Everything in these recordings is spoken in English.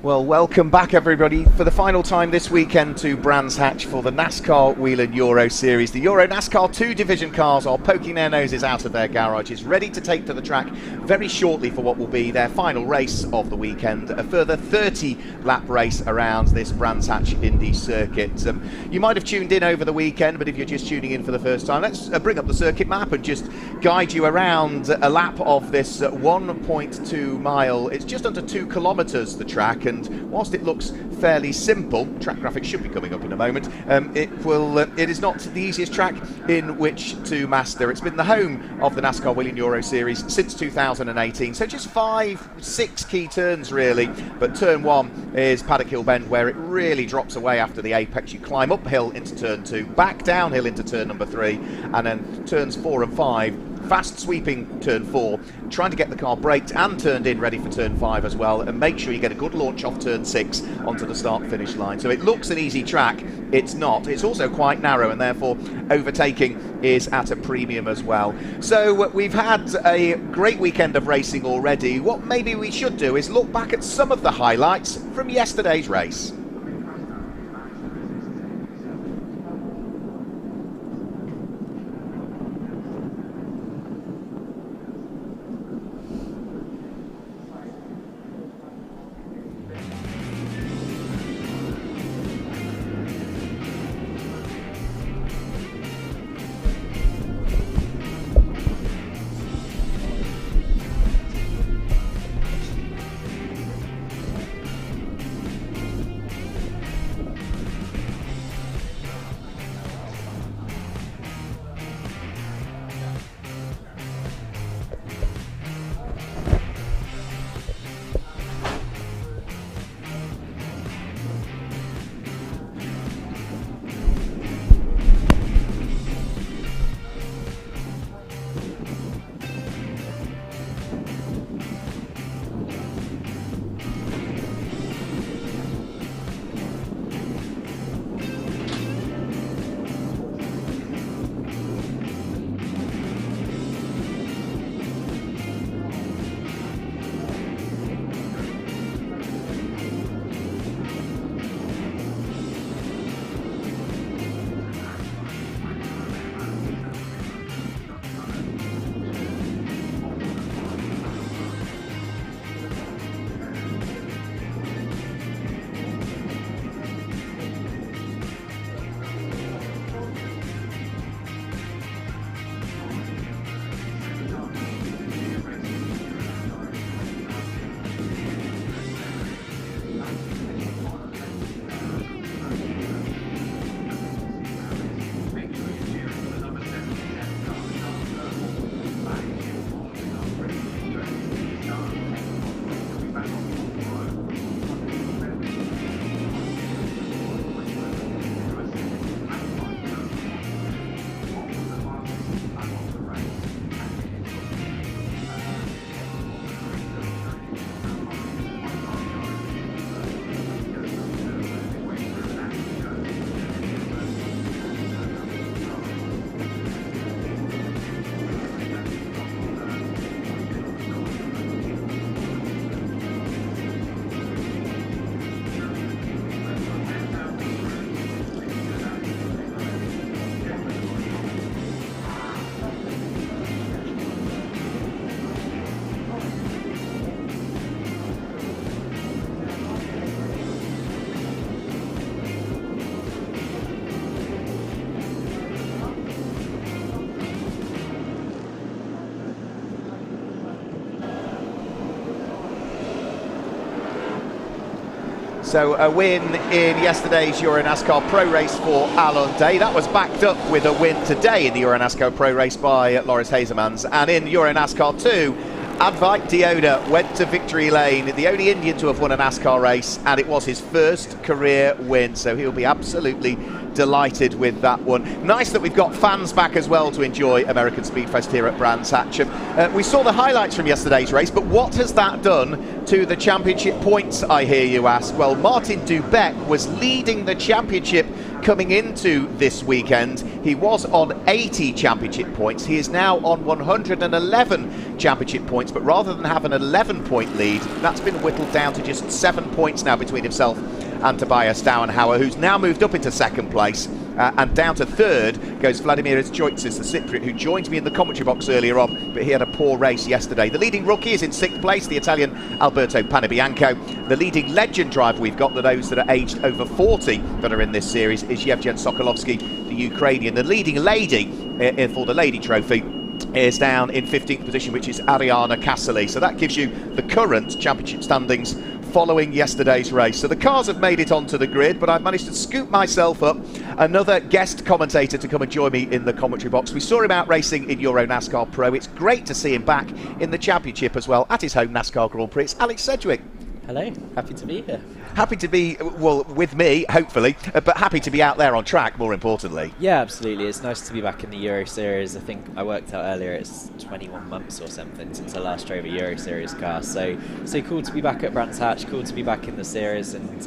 Well, welcome back everybody for the final time this weekend to Brands Hatch for the NASCAR Whelen Euro Series. The EuroNASCAR 2 division cars are poking their noses out of their garages, ready to take to the track very shortly for what will be their final race of the weekend, a further 30 lap race around this Brands Hatch Indy circuit. You might have tuned in over the weekend, but if you're just tuning in for the first time, let's bring up the circuit map and just guide you around a lap of this 1.2 mile. It's just under 2 kilometres the track, and whilst it looks fairly simple, track graphics should be coming up in a moment, it is not the easiest track in which to master. It's been the home of the NASCAR Whelen Euro Series since 2018, so just 5-6 key turns really, but turn 1 is Paddock Hill Bend, where it really drops away after the apex. You climb uphill into turn 2, back downhill into turn number 3, and then turns 4 and 5, fast sweeping turn 4, trying to get the car braked and turned in ready for turn 5 as well, and make sure you get a good launch off turn 6 onto the start finish line. So it looks an easy track, it's not. It's also quite narrow, and therefore overtaking is at a premium as well. So we've had a great weekend of racing already. What maybe we should do is look back at some of the highlights from yesterday's race. So a win in yesterday's EuroNASCAR Pro Race for Alon Day. That was backed up with a win today in the EuroNASCAR Pro Race by Loris Hazemans. And in EuroNASCAR 2, Advait Dioda went to victory lane, the only Indian to have won a NASCAR race, and it was his first career win, so he'll be absolutely delighted with that one. Nice that we've got fans back as well to enjoy American Speedfest here at Brands Hatch. We saw the highlights from yesterday's race, but what has that done to the championship points, I hear you ask? Well, Martin Dubeck was leading the championship coming into this weekend, he was on 80 championship points. He is now on 111 championship points, but rather than have an 11-point lead, that's been whittled down to just 7 points now between himself and Tobias Dauenhauer, who's now moved up into second place. And down to third goes Vladimir Izchoitsis, the Cypriot, who joined me in the commentary box earlier on, but he had a poor race yesterday. The leading rookie is in sixth place, the Italian Alberto Panebianco. The leading legend driver we've got, those that are aged over 40 that are in this series, is Yevgen Sokolovsky, the Ukrainian. The leading lady for the Lady Trophy is down in 15th position, which is Ariana Casali. So that gives you the current championship standings following yesterday's race. So the cars have made it onto the grid, but I've managed to scoop myself up another guest commentator to come and join me in the commentary box. We saw him out racing in EuroNASCAR Pro. It's great to see him back in the championship as well at his home NASCAR Grand Prix. It's Alex Sedgwick. Hello, happy to be here. Happy to be, well, with me, hopefully, but happy to be out there on track, more importantly. Yeah, absolutely. It's nice to be back in the Euro Series. I think I worked out earlier, it's 21 months or something since I last drove a Euro Series car. So cool to be back at Brands Hatch, cool to be back in the series, and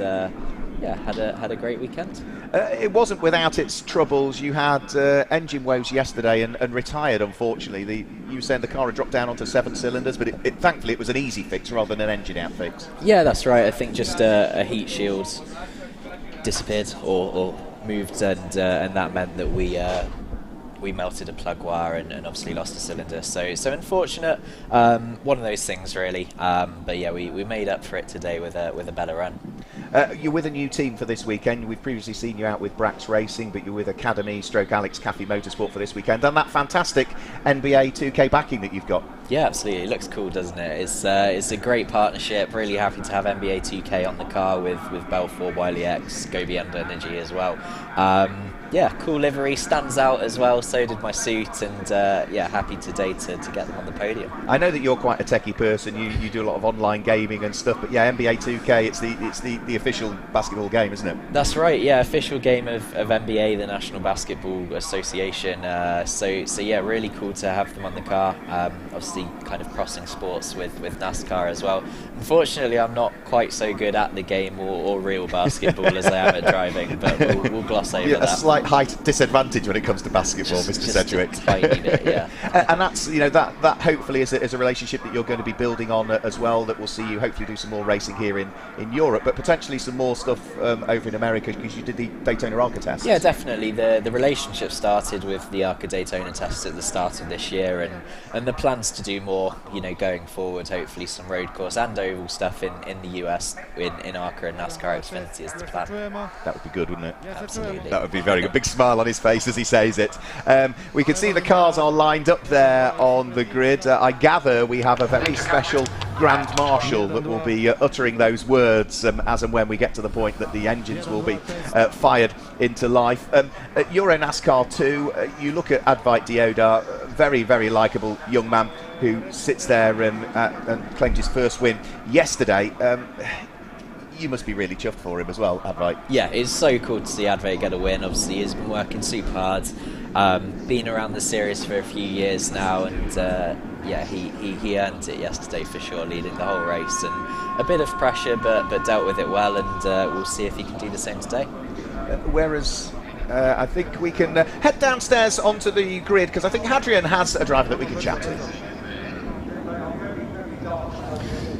yeah, had a great weekend. It wasn't without its troubles. You had engine woes yesterday and retired, unfortunately. You were saying the car had dropped down onto 7 cylinders, but thankfully it was an easy fix rather than an engine out fix. Yeah, that's right. I think just a heat shield disappeared or moved, and that meant that we melted a plug wire and obviously lost a cylinder. So unfortunate. One of those things, really. But yeah, we made up for it today with a better run. You're with a new team for this weekend. We've previously seen you out with Brax Racing, but you're with Academy / Alex Caffey Motorsport for this weekend, and that fantastic NBA 2K backing that you've got. Yeah, absolutely. It looks cool, doesn't it? It's a great partnership. Really happy to have NBA 2K on the car with Belfort, Wiley X, Gobi Under Energy as well. Yeah, cool livery, stands out as well. So did my suit, and yeah, happy today to get them on the podium. I know that you're quite a techie person. You do a lot of online gaming and stuff, but yeah, NBA 2K, it's the official basketball game, isn't it? That's right. Yeah, official game of NBA, the National Basketball Association. So yeah, really cool to have them on the car. Obviously, kind of crossing sports with NASCAR as well. Unfortunately, I'm not quite so good at the game or real basketball as I am at driving, but we'll gloss over that. A slight height disadvantage when it comes to basketball, Mr. Sedgwick. Tiny bit, yeah. And that's, that hopefully is a relationship that you're going to be building on as well, that will see you hopefully do some more racing here in Europe, but potentially some more stuff over in America, because you did the Daytona ARCA tests. Yeah, definitely. The relationship started with the ARCA Daytona tests at the start of this year, and the plans to do more, going forward, hopefully some road course and oval stuff in the US in ARCA and NASCAR Xfinity is the plan. That would be good, wouldn't it? Absolutely. That would be very good. Big smile on his face as he says it. We can see the cars are lined up there on the grid. I gather we have a very special Grand Marshal that will be uttering those words as and when we get to the point that the engines will be fired into life. At EuroNASCAR 2, you look at Advait Deodar, very, very likeable young man who sits there and claimed his first win yesterday. You must be really chuffed for him as well, Advait. Yeah, it's so cool to see Advait get a win. Obviously, he's been working super hard, been around the series for a few years now, and yeah, he earned it yesterday for sure, leading the whole race. And a bit of pressure, but dealt with it well, and we'll see if he can do the same today. Whereas I think we can head downstairs onto the grid, because I think Hadrian has a driver that we can chat to.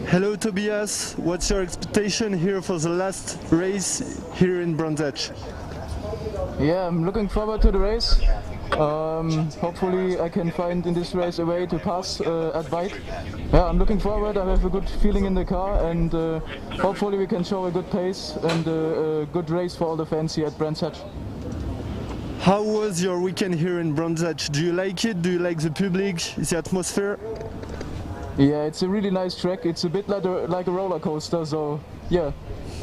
Hello Tobias, what's your expectation here for the last race here in Brands Hatch? Yeah, I'm looking forward to the race. Hopefully I can find in this race a way to pass Advait. Yeah, I'm looking forward. I have a good feeling in the car, and hopefully we can show a good pace and a good race for all the fans here at Brands Hatch. How was your weekend here in Brands Hatch? Do you like it? Do you like the public, the atmosphere? Yeah, it's a really nice track. It's a bit like a roller coaster, so yeah,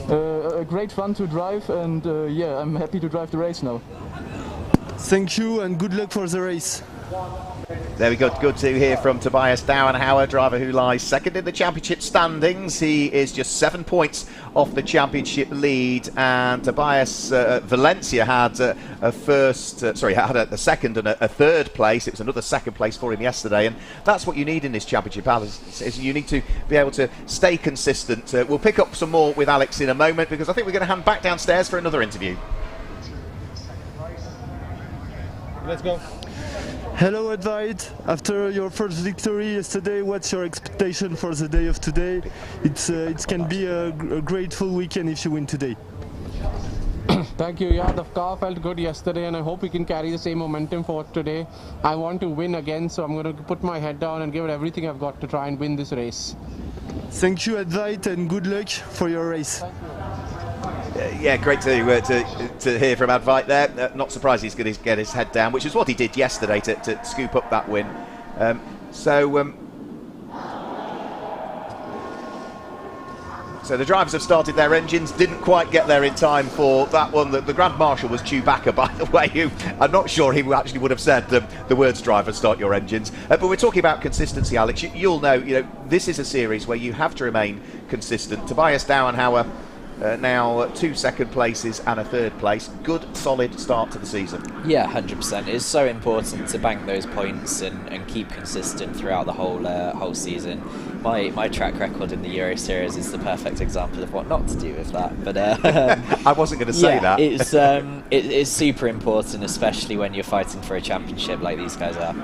a great fun to drive, and yeah, I'm happy to drive the race now. Thank you, and good luck for the race. There we go. Good to hear from Tobias Dauenhauer, driver who lies second in the championship standings. He is just 7 points off the championship lead, and Tobias Valencia had had a second and a third place. It was another second place for him yesterday, and that's what you need in this championship, Alex. Is you need to be able to stay consistent. We'll pick up some more with Alex in a moment, because I think we're going to hand back downstairs for another interview. Let's go. Hello Advait, after your first victory yesterday, what's your expectation for the day of today? It can be a grateful weekend if you win today. Thank you. Yeah, the car felt good yesterday and I hope we can carry the same momentum for today. I want to win again, so I'm going to put my head down and give it everything I've got to try and win this race. Thank you Advait and good luck for your race. Yeah, great to hear from Advait there. Not surprised he's going to get his head down, which is what he did yesterday to scoop up that win. So the drivers have started their engines, didn't quite get there in time for that one. The Grand Marshal was Chewbacca, by the way, who I'm not sure he actually would have said the words drivers start your engines. But we're talking about consistency, Alex. You'll know, this is a series where you have to remain consistent. Tobias Dauenhauer now 2 second places and a third place. Good, solid start to the season. Yeah, 100%. It's so important to bank those points and keep consistent throughout the whole season. My track record in the Euro Series is the perfect example of what not to do with that. But I wasn't going to say that. It's super important, especially when you're fighting for a championship like these guys are.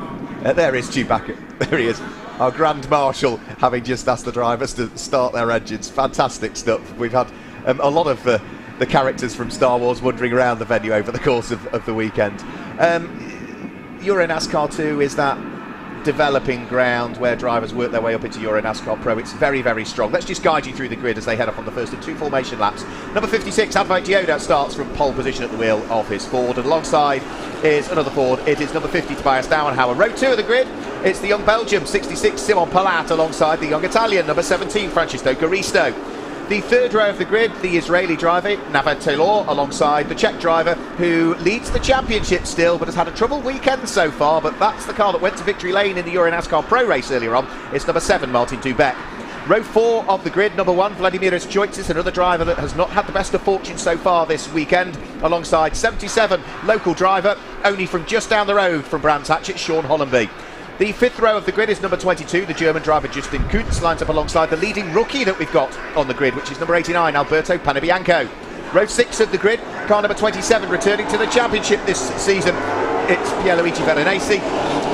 There is Chewbacca. There he is. Our Grand Marshal, having just asked the drivers to start their engines. Fantastic stuff. We've had a lot of the characters from Star Wars wandering around the venue over the course of the weekend. EuroNASCAR 2 is that developing ground where drivers work their way up into EuroNASCAR Pro. It's very, very strong. Let's just guide you through the grid as they head up on the first of 2 formation laps. Number 56, Advait Dioda, starts from pole position at the wheel of his Ford, and alongside is another Ford. It is number 50, Tobias Dauenhauer. Row 2 of the grid, it's the young Belgium, 66, Simon Palat, alongside the young Italian, number 17, Francisco Garisto. The third row of the grid, the Israeli driver, Navad Taylor, alongside the Czech driver, who leads the championship still, but has had a troubled weekend so far, but that's the car that went to victory lane in the EuroNASCAR Pro race earlier on. It's number 7, Martin Dubek. Row 4 of the grid, number 1, Vladimiros Choitzis, another driver that has not had the best of fortune so far this weekend, alongside 77, local driver, only from just down the road from Brands Hatch, it's Sean Hollenby. The fifth row of the grid is number 22, the German driver Justin Kuntz, lines up alongside the leading rookie that we've got on the grid, which is number 89, Alberto Panebianco. Row 6 of the grid, car number 27, returning to the championship this season, it's Pierluigi Veronesi,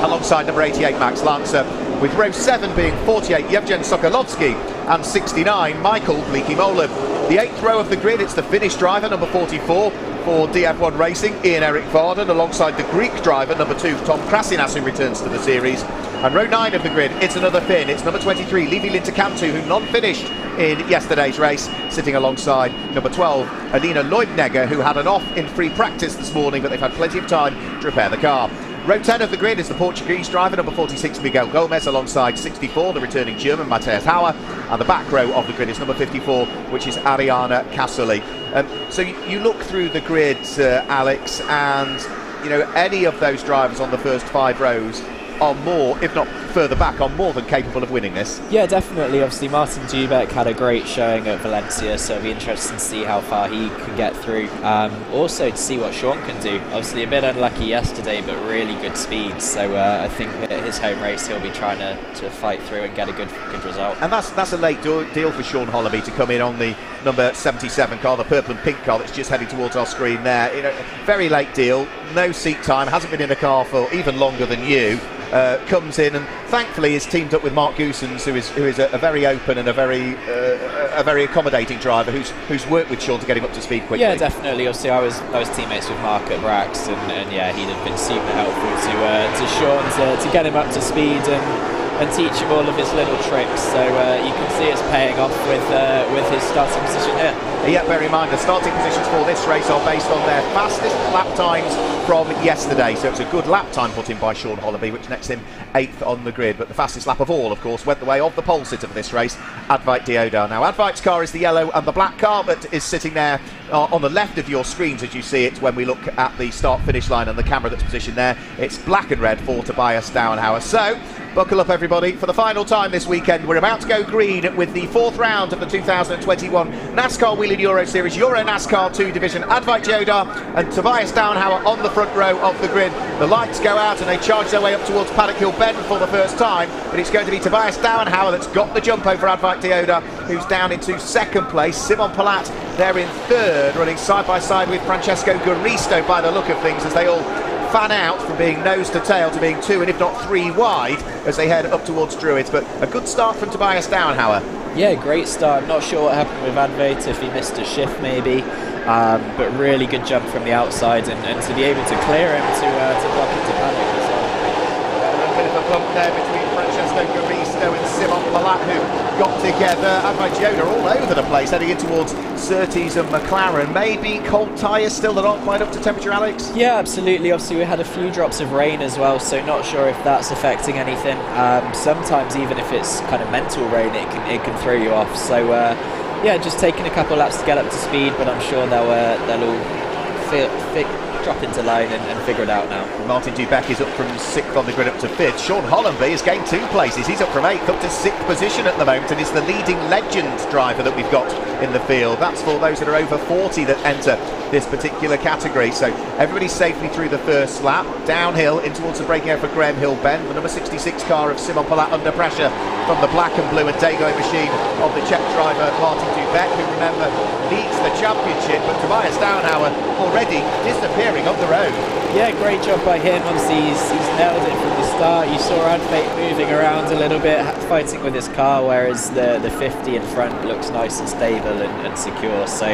alongside number 88, Max Lancer, with row 7 being 48, Yevgen Sokolovsky, and 69, Michael Bleeky-Molen. The 8th row of the grid, it's the Finnish driver, number 44, for DF1 Racing, Ian-Eric Varden, alongside the Greek driver, number 2, Tom Krasinas, who returns to the series. And row 9 of the grid, it's another Finn, it's number 23, Levi Lintakantu, who non-finished in yesterday's race, sitting alongside number 12, Alina Leubnegger, who had an off in free practice this morning, but they've had plenty of time to repair the car. Row 10 of the grid is the Portuguese driver, number 46, Miguel Gomez, alongside 64, the returning German, Matthias Hauer. And the back row of the grid is number 54, which is Ariana Casoli. So you look through the grid, Alex, and any of those drivers on the first 5 rows are more, if not further back, are more than capable of winning this. Yeah, definitely. Obviously, Martin Dubek had a great showing at Valencia, so it'll be interesting to see how far he can get through. Also, to see what Sean can do. Obviously, a bit unlucky yesterday, but really good speed. So I think that his home race, he'll be trying to fight through and get a good result. And that's a late deal for Sean Hollenby to come in on the number 77 car, the purple and pink car that's just heading towards our screen there. Very late deal, no seat time, hasn't been in a car for even longer than you. Comes in and thankfully is teamed up with Mark Goosens, who is a very open and a very accommodating driver who's worked with Sean to get him up to speed quickly. Yeah, definitely. Obviously, I was teammates with Mark at Brax, and yeah, he'd have been super helpful to Sean to get him up to speed and teach him all of his little tricks. So you can see it's paying off with his starting position here. Yeah, bear in mind the starting positions for this race are based on their fastest lap times from yesterday. So it's a good lap time put in by Sean Hollenby, which nets him 8th on the grid. But the fastest lap of all, of course, went the way of the pole sitter for this race, Advait Dioda. Now, Advait's car is the yellow and the black car that is sitting there on the left of your screens as you see it when we look at the start-finish line and the camera that's positioned there. It's black and red for Tobias Dauenhauer. So, buckle up everybody, for the final time this weekend we're about to go green with the 4th round of the 2021 NASCAR Whelen Euro Series EuroNASCAR 2 division. Advait Dioda and Tobias Dauenhauer on the front row of the grid. The lights go out and they charge their way up towards Paddock Hill Bend for the first time, but it's going to be Tobias Dauenhauer that's got the jump over Advait Dioda, who's down into 2nd place. Simon Palat there in 3rd, running side by side with Francesco Garisto by the look of things as they all fan out from being nose to tail to being 2 and if not 3 wide as they head up towards Druids. But a good start from Tobias Downhauer. Yeah, great start. I'm not sure what happened with Advait, if he missed a shift maybe, but really good jump from the outside, and to be able to clear him to block into panic as well. A little bit of a bump there between Francesco Garisto and Simon Palat, who got together. Advait all over the place, heading in towards Surtees and McLaren. Maybe cold tyres still that aren't quite up to temperature, Alex? Yeah, absolutely. Obviously, we had a few drops of rain as well, so not sure if that's affecting anything. Sometimes, even if it's kind of mental rain, it can throw you off. So, yeah, just taking a couple laps to get up to speed, but I'm sure they'll all drop into line and figure it out now. Martin Dubeck is up from 6th on the grid up to 5th. Sean Hollenby has gained 2 places. He's up from 8th up to 6th position at the moment, and is the leading legend driver that we've got in the field. That's for those that are over 40 that enter this particular category. So everybody's safely through the first lap, downhill in towards the braking area for Graham Hill Bend. The number 66 car of Simon Palat under pressure from the black and blue and Dago machine of the Czech driver Martin Dubeck, who, remember, leads the championship. But Tobias Downhauer already disappearing up the road. Yeah, great job by him. Obviously, he's nailed it from the start. You saw Advait moving around a little bit, fighting with his car, whereas the 50 in front looks nice and stable and secure. So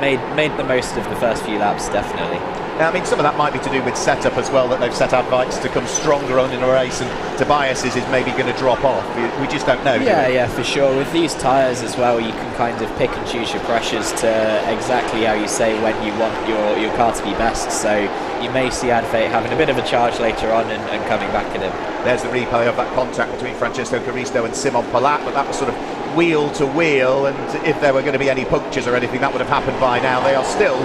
made the most of the first few laps, definitely. Now, I mean, some of that might be to do with setup as well, that they've set Advait to come stronger on in a race, and Tobias's is maybe going to drop off. We just don't know. Yeah, for sure. With these tyres as well, you can kind of pick and choose your pressures to exactly how you say when you want your car to be best. So you may see Advait having a bit of a charge later on and coming back at him. There's the replay of that contact between Francesco Garisto and Simon Palat, but that was sort of wheel to wheel, and if there were going to be any punctures or anything, that would have happened by now. They are still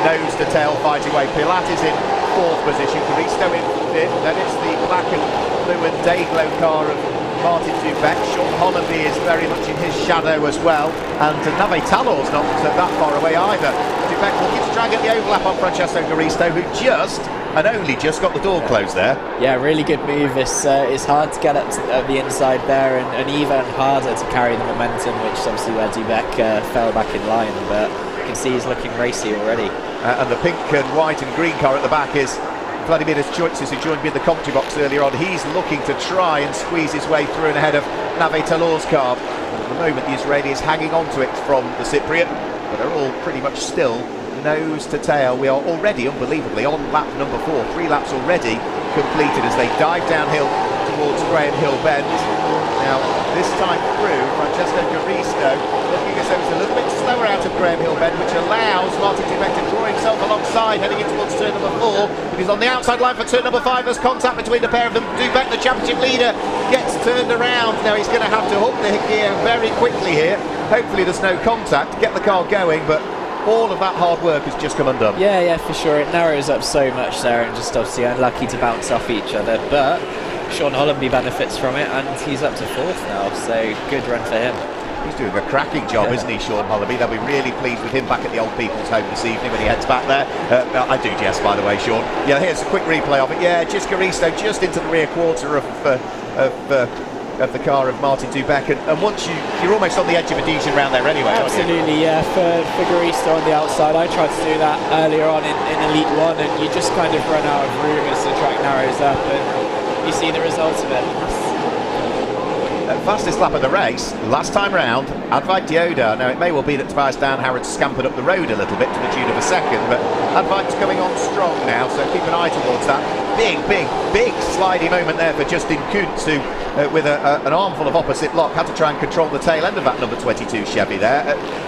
nose to tail fighting away. Palat is in 4th position, Garisto in 5th, then it's the black and blue and day-glow car of Martin Dubeck. Sean Hollenby is very much in his shadow as well, and Nave Talor's not that far away either. Dubeck looking to try and get the overlap on Francesco Garisto, who only just got the door closed there. Yeah, really good move. It's hard to get up to the inside there, and even harder to carry the momentum, which is obviously where Dubeck fell back in line, but you can see he's looking racy already. And the pink and white and green car at the back is Vladimir Choitzes, who joined me in the commentary box earlier on. He's looking to try and squeeze his way through and ahead of Nave Talor's car. And at the moment, the Israeli is hanging on to it from the Cypriot, but they're all pretty much still nose to tail. We are already, unbelievably, on lap number 4. 3 laps already completed as they dive downhill towards Graham Hill Bend. Now, this time through, Francesco Garisto looking as though he's a little bit slower out of Graham Hill Bend, which allows Martin Dubeck to draw himself alongside, heading in towards turn number 4. But he's on the outside line for turn number 5. There's contact between the pair of them. Dubeck, the championship leader, gets turned around. Now he's going to have to hook the gear very quickly here. Hopefully there's no contact, get the car going, but all of that hard work has just come undone. Yeah, for sure. It narrows up so much there, and just obviously unlucky to bounce off each other. But Sean Hollenby benefits from it, and he's up to 4th now, so good run for him. He's doing a cracking job, isn't he, Sean Hollenby? They'll be really pleased with him back at the Old People's Home this evening when he heads back there. I do jest, by the way, Sean. Yeah, here's a quick replay of it. Yeah, just Garisto just into the rear quarter of the car of Martin Dubeck, and once you're almost on the edge of a decent round there anyway. Absolutely, yeah. For Garisto on the outside, I tried to do that earlier on in Elite 1, and you just kind of run out of room as the track narrows up, and you see the results of it. Fastest lap of the race, last time round, Advait Dioda. Now, it may well be that Tobias Downhauer had scampered up the road a little bit to the tune of a second, but Advait's coming on strong now, so keep an eye towards that. Big slidey moment there for Justin Kuntz, who, with an armful of opposite lock, had to try and control the tail end of that number 22 Chevy there.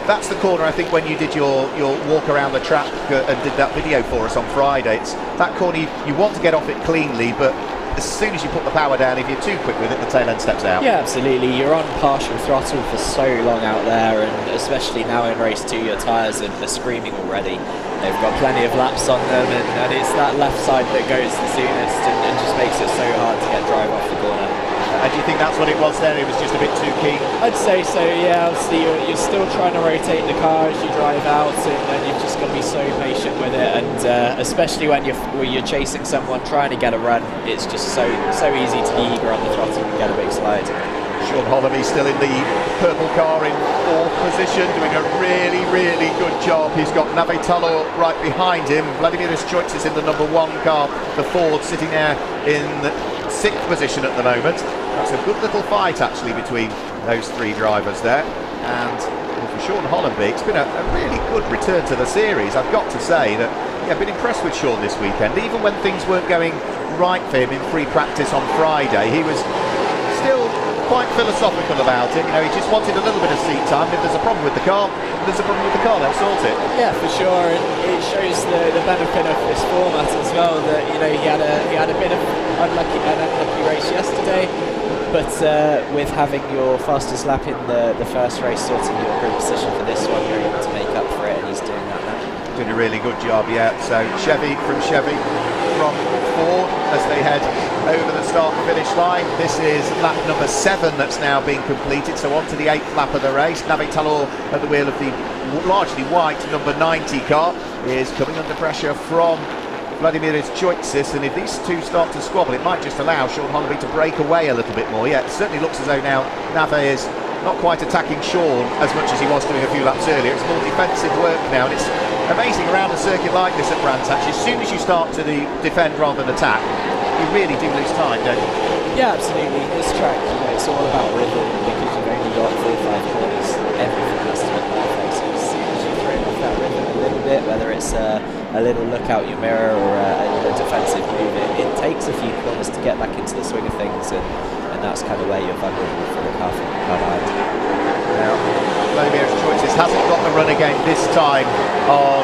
That's the corner, I think, when you did your walk around the track and did that video for us on Friday. It's that corner you want to get off it cleanly, but as soon as you put the power down, if you're too quick with it, the tail end steps out. Yeah, absolutely. You're on partial throttle for so long out there, and especially now in race 2, your tyres are screaming already. They've got plenty of laps on them, and it's that left side that goes the soonest and just makes it so hard to get drive off the corner. And do you think that's what it was there? It was just a bit too keen? I'd say so, yeah. Obviously, you're still trying to rotate the car as you drive out, and you've just got to be so patient with it. And especially when you're chasing someone trying to get a run, it's just so easy to be eager on the throttle and get a big slide. Sean Holloway still in the purple car in 4th position, doing a really, really good job. He's got Nave Talor right behind him. Vladimir Choice is in the number 1 car, the Ford, sitting there in 6th position at the moment. That's a good little fight actually between those 3 drivers there. And for Sean Hollenby, it's been a really good return to the series. I've got to say that I've been impressed with Sean this weekend. Even when things weren't going right for him in free practice on Friday, he was still quite philosophical about it. You know, he just wanted a little bit of seat time. If there's a problem with the car, there's a problem with the car, they'll sort it. Yeah, for sure. And it shows the benefit of this format as well, that, you know, he had a bit of an unlucky race yesterday, but with having your fastest lap in the first race sorting your grid position for this one, you're able to make up for it, and he's doing that now. Doing a really good job, yeah. So Chevy from Ford as they head over the start and finish line. This is lap number 7 that's now being completed, so on to the 8th lap of the race. Nave Talor at the wheel of the largely white number 90 car is coming under pressure from Vladimir Choitzis, and if these two start to squabble, it might just allow Sean Hollenby to break away a little bit more. Yeah, it certainly looks as though now Nave is not quite attacking Sean as much as he was doing a few laps earlier. It's more defensive work now, and it's amazing around a circuit like this at Brands Hatch. As soon as you start to defend rather than attack, you really do lose time, don't you? Yeah, absolutely. This track, you know, it's all about rhythm, because you've only got 4 or 5 corners. Everything has to look perfect. So as soon as you throw off that rhythm a little bit, whether it's a little look out your mirror or a defensive move, it takes a few corners to get back into the swing of things, and that's kind of where you're vulnerable for the car from behind. Now, Vladimir Choices hasn't got the run again this time on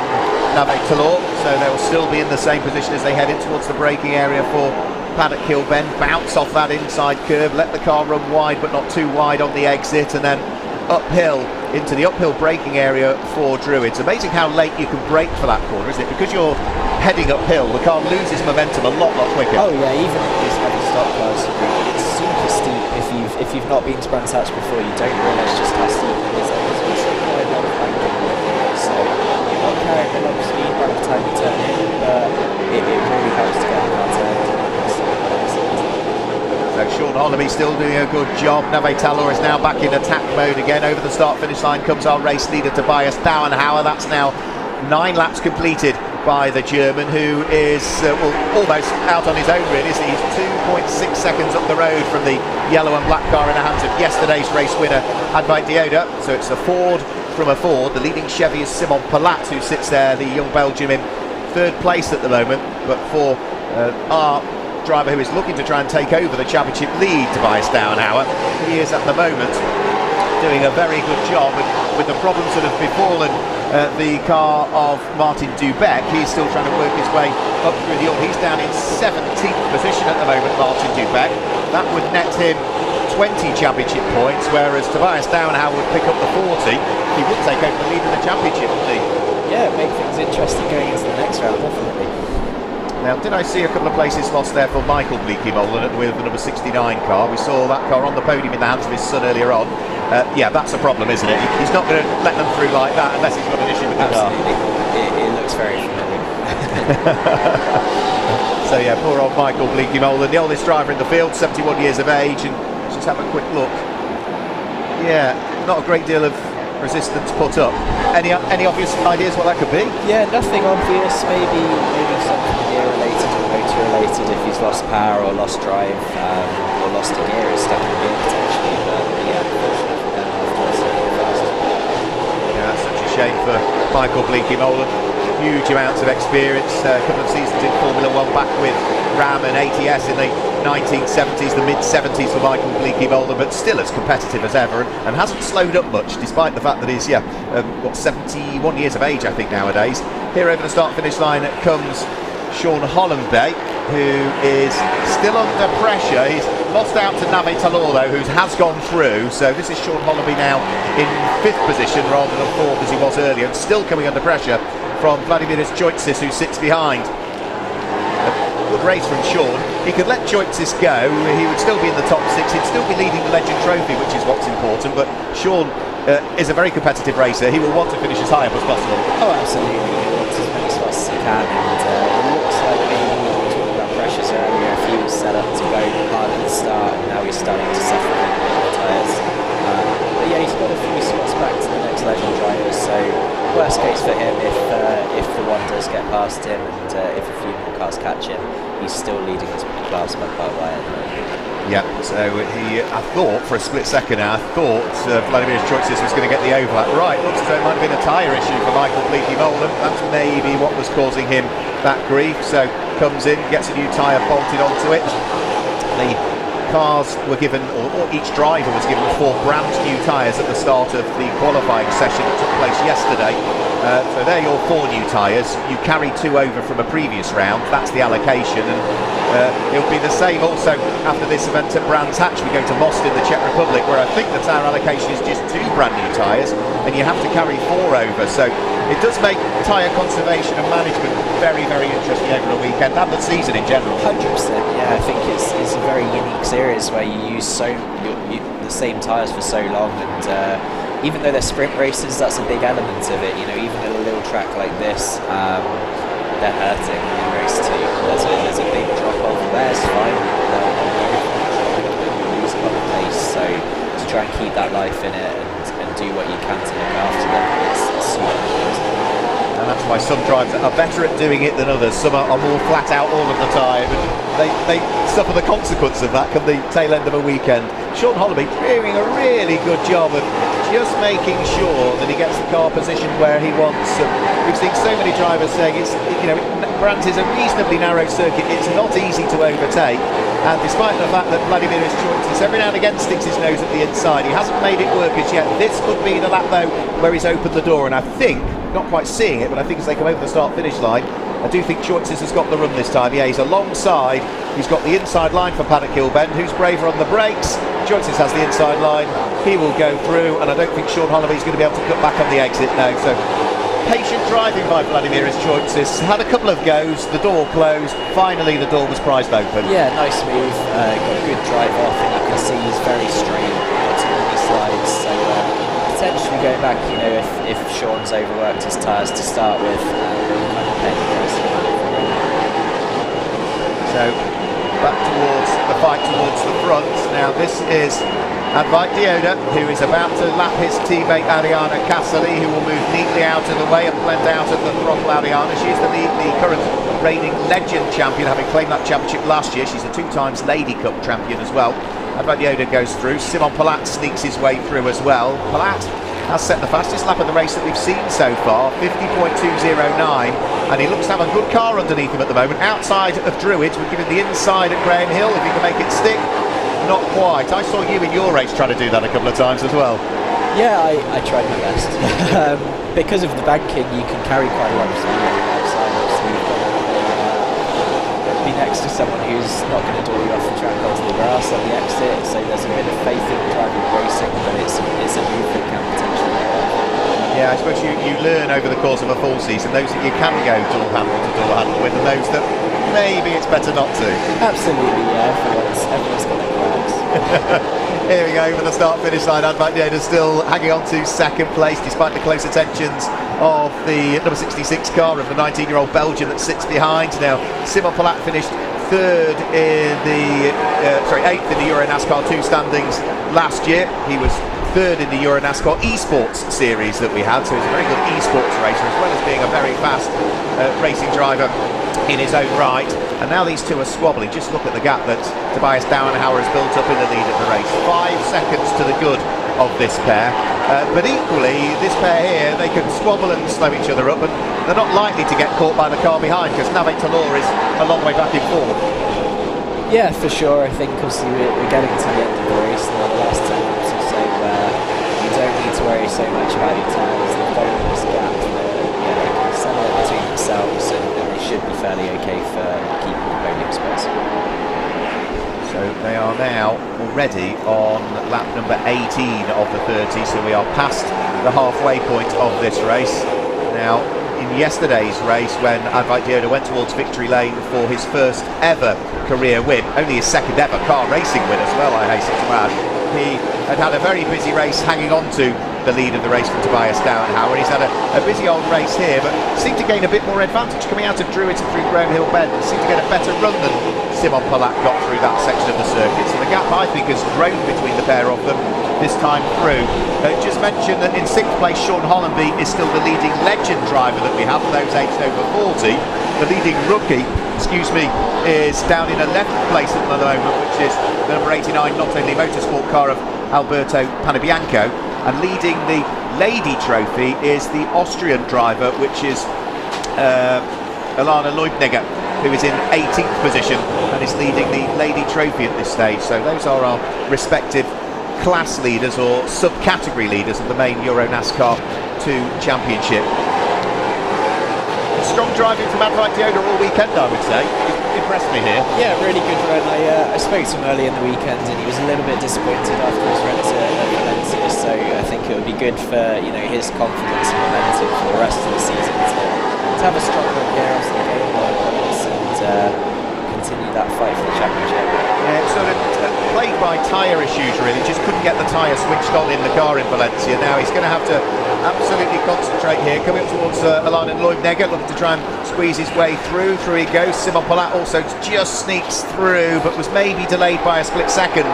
Nave Talor, so they'll still be in the same position as they head in towards the braking area for Paddock Hill Bend. Bounce off that inside curve, let the car run wide but not too wide on the exit, and then uphill into the uphill braking area for Druids. Amazing how late you can brake for that corner, isn't it? Because you're heading uphill, the car loses momentum a lot quicker. Oh yeah, even in these heavy stock cars, it's super steep. If you've not been to Brands Hatch before, you don't realise just how steep it is. There's also quite a lot of banking with it, so you're not carrying a lot of speed by the time you turn in, but it really helps to get the car turned. So Sean Hollenby still doing a good job. Nave Talor is now back in attack mode again. Over the start-finish line comes our race leader Tobias Dauenhauer. That's now 9 laps completed by the German, who is almost out on his own really. So he's 2.6 seconds up the road from the yellow and black car in the hands of yesterday's race winner Advait Dioda. So it's a Ford from a Ford. The leading Chevy is Simon Palat, who sits there, the young Belgian, in 3rd place at the moment. But for our driver who is looking to try and take over the championship lead, Tobias Dauenhauer, he is at the moment doing a very good job with the problems that have befallen the car of Martin Dubeck. He's still trying to work his way up through the order. He's down in 17th position at the moment, Martin Dubeck. That would net him 20 championship points, whereas Tobias Dauenhauer would pick up the 40. He would take over the lead of the championship, wouldn't he? Yeah, make things interesting going into the next round, definitely. Now, did I see a couple of places lost there for Michael Bleekie-Molen at the wheel of the number 69 car? We saw that car on the podium in the hands of his son earlier on. Yeah, that's a problem, isn't it? He's not going to let them through like that unless he's got an issue with the car. It looks very familiar. So yeah, poor old Michael Bleekie-Molen, the oldest driver in the field, 71 years of age, and let's just have a quick look. Yeah, not a great deal of resistance put up. Any obvious ideas what that could be? Yeah, nothing obvious. Maybe something gear related or motor related. If he's lost power or lost drive or lost a gear, it's stuck in gear potentially. But yeah, yeah, that's such a shame for Michael Bleekie-Molen. Huge amounts of experience. A couple of seasons in Formula 1 back with Ram and ATS in the 1970s, the mid-70s for Michael Bleekie-Molen, but still as competitive as ever, and hasn't slowed up much despite the fact that he's 71 years of age I think nowadays. Here over the start-finish line comes Sean Hollenby, who is still under pressure. He's lost out to Nave Talor though, who has gone through, so this is Sean Hollenby now in 5th position rather than 4th as he was earlier, and still coming under pressure from Vladimir Choitzis, who sits behind. Good race from Sean. He could let Choitzis go, he would still be in the top 6, he'd still be leading the Legend Trophy, which is what's important, but Sean is a very competitive racer. He will want to finish as high up as possible. Oh, absolutely. He wants as many spots as he can, and it looks like maybe we were talking about pressures earlier. If he was set up to go hard at the start, and now he's starting to suffer a little bit. tyres. But yeah, he's got a few spots back to the next legend drivers, so worst case for him if the one does get past him and if a few more cars catch him, he's still leading his class by quite a while. Yeah, so I thought for a split second I thought Vladimir's choices was going to get the overlap. Right, looks as though it might have been a tyre issue for Michael Bleaky-Molan. That's maybe what was causing him that grief. So comes in, gets a new tyre bolted onto it. The cars were given, or each driver was given 4 brand new tyres at the start of the qualifying session that took place yesterday. So they're your 4 new tyres. You carry 2 over from a previous round. That's the allocation, and it'll be the same also after this event at Brands Hatch. We go to Most in the Czech Republic, where I think the tyre allocation is just 2 brand new tyres, and you have to carry 4 over. So it does make tyre conservation and management very, very interesting over the weekend and the season in general. 100%. Yeah, I think it's a very unique series where you use the same tyres for so long, and even though they're sprint races, that's a big element of it. You know, even at a little track like this, they're hurting in race 2. There's a big drop off. There's fine. You lose a lot of pace, so to try and keep that life in it and do what you can to look after them, it's super important. And that's why some drivers are better at doing it than others. Some are more flat out all of the time, and they suffer the consequence of that come the tail end of a weekend. Sean Holloway doing a really good job of just making sure that he gets the car positioned where he wants. And we've seen so many drivers saying Brands is a reasonably narrow circuit, it's not easy to overtake, and despite the fact that Vladimir's choices every now and again sticks his nose at the inside, he hasn't made it work as yet. This could be the lap though where he's opened the door, and I think, not quite seeing it, but I think as they come over the start-finish line, I do think Choices has got the run this time. Yeah, he's alongside, he's got the inside line for Paddock Kilbend. Who's braver on the brakes? Choices has the inside line, he will go through, and I don't think Sean Holloway's going to be able to cut back on the exit now. So patient driving by Vladimir's Choices. Had a couple of goes, the door closed, finally the door was prized open. Yeah, nice move, got a good drive off, and you can see he's very straight, lots of mini slides, so potentially going back, if Sean's overworked his tyres to start with, kind of paying the price. So back towards the fight towards the front. Now this is Advait Dioda, who is about to lap his teammate Ariana Cassali, who will move neatly out of the way and blend out of the throttle. Ariana, she's the current reigning legend champion, having claimed that championship last year. She's a 2 times Lady Cup champion as well. Advait Dioda goes through. Simon Palat sneaks his way through as well. Palat has set the fastest lap of the race that we've seen so far, 50.209, and he looks to have a good car underneath him at the moment. Outside of Druids, we're giving the inside at Graham Hill, if he can make it stick. Not quite. I saw you in your race trying to do that a couple of times as well. Yeah, I tried my best. Because of the banking, you can carry quite a lot of speed outside, so you've got to be next to someone who's not going to door you off the track onto the grass on the exit, so there's a bit of faith in driving racing, but it's a move that can potentially work. Yeah, I suppose you learn over the course of a full season those that you can go door handle to door handle with, and those that maybe it's better not to. Absolutely, yeah, everyone's got their cracks. Here we go for the start-finish line. Advait Dioda still hanging on to second place despite the close attentions of the number 66 car of the 19-year-old Belgian that sits behind. Now, Simon Palat finished 8th in the EuroNASCAR 2 standings last year. He was 3rd in the EuroNASCAR esports series that we had, so he's a very good esports racer as well as being a very fast racing driver in his own right. And now these two are squabbling. Just look at the gap that Tobias Dauenhauer has built up in the lead of the race. 5 seconds to the good of this pair. But equally, this pair here, they can squabble and slow each other up, and they're not likely to get caught by the car behind, because Navet Talor is a long way back in form. Yeah, for sure. I think obviously we're getting to the end of the race in the last 10 minutes or so, where you don't need to worry so much about your tyres. They've got this gap, they can settle it between themselves, and they should be fairly okay for keeping the podium spots. So they are now already on lap number 18 of the 30, so we are past the halfway point of this race. Now, in yesterday's race, when Advait Dioda went towards victory lane for his first ever career win, only his second ever car racing win as well, I hasten to add, he had a very busy race hanging on to the lead of the race from Tobias Dauenhauer. He's had a busy old race here, but seemed to gain a bit more advantage coming out of Druids and through Graham Hill Bend. Seemed to get a better run than Simon Palat got through that section of the circuit. So the gap, I think, has grown between the pair of them this time through. Just mention that in 6th place, Sean Hollenby is still the leading legend driver that we have for those aged over 40. The leading rookie, is down in 11th place at the moment, which is the number 89 Not Only Motorsport car of Alberto Panebianco. And leading the Lady Trophy is the Austrian driver, which is Alana Leubniger, who is in 18th position and is leading the Lady Trophy at this stage. So those are our respective class leaders or subcategory leaders of the main EuroNASCAR 2 Championship. Strong driving from Advaitioda all weekend, I would say. Impressed me here. Yeah, really good run. I spoke to him early in the weekend, and he was a little bit disappointed after his run to Valencia. So I think it would be good for his confidence and momentum for the rest of the season to have a strong run here after the game and continue that fight for the championship. Yeah, it's sort of plagued by tyre issues really. Just couldn't get the tyre switched on in the car in Valencia. Now he's going to have to absolutely concentrate here. Coming up towards Alana Leubniger, looking to try and squeeze his way through. Through he goes. Simon Palat also just sneaks through, but was maybe delayed by a split second,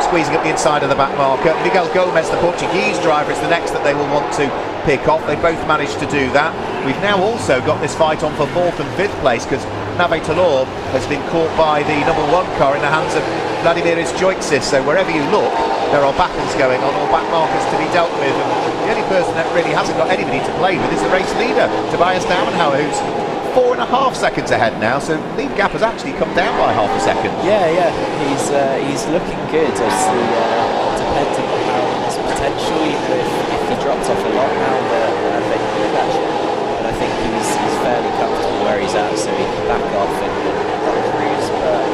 squeezing up the inside of the back marker. Miguel Gomez, the Portuguese driver, is the next that they will want to pick off. They both managed to do that. We've now also got this fight on for 4th and 5th place, because Nave Talor has been caught by the number 1 car in the hands of Vladimir Izjoitsis. So wherever you look, there are battles going on, or back markers to be dealt with. And the only person that really hasn't got anybody to play with is the race leader, Tobias Daumenhauer, who's 4.5 seconds ahead now. So lead gap has actually come down by half a second. Yeah, he's looking good. Obviously, depending on how his potential, if he drops off a lot now, I think he'll catch it. But I think he's fairly comfortable where he's at, so he can back off and not cruise, but